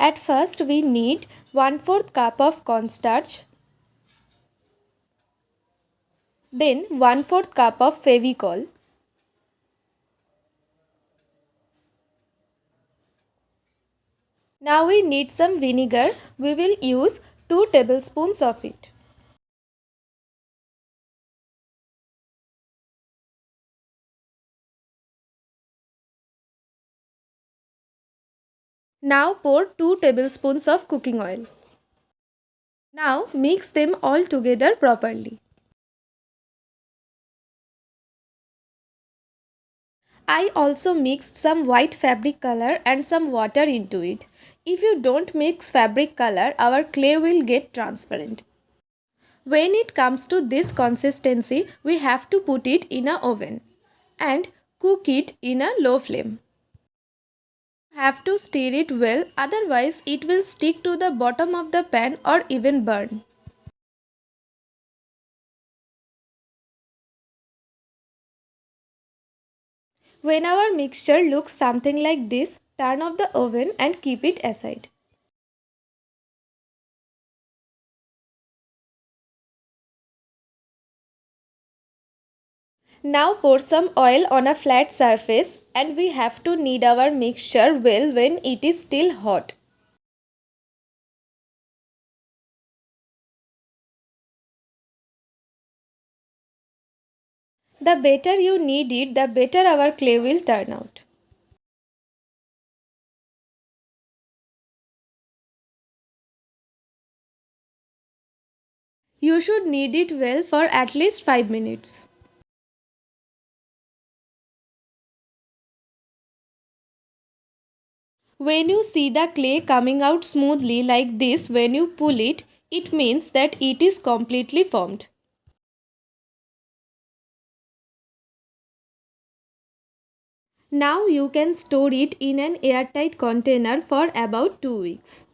At first we need 1/4 cup of cornstarch, then 1/4 cup of Fevicol, now we need some vinegar. We will use 2 tablespoons of it. Now pour 2 tablespoons of cooking oil. Now mix them all together properly. I also mixed some white fabric color and some water into it. If you don't mix fabric color, our clay will get transparent. When it comes to this consistency, we have to put it in a oven and cook it in a low flame. Have to stir it well, otherwise it will stick to the bottom of the pan or even burn. When our mixture looks something like this, turn off the oven and keep it aside. Now pour some oil on a flat surface and we have to knead our mixture well when it is still hot. The better you knead it, the better our clay will turn out. You should knead it well for at least 5 minutes. When you see the clay coming out smoothly like this when you pull it, it means that it is completely formed. Now you can store it in an airtight container for about 2 weeks.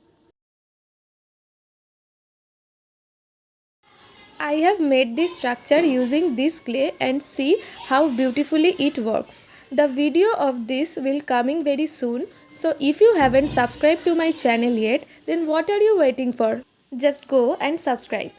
I have made this structure using this clay and see how beautifully it works. The video of this will coming very soon. So if you haven't subscribed to my channel yet, then what are you waiting for? Just go and subscribe.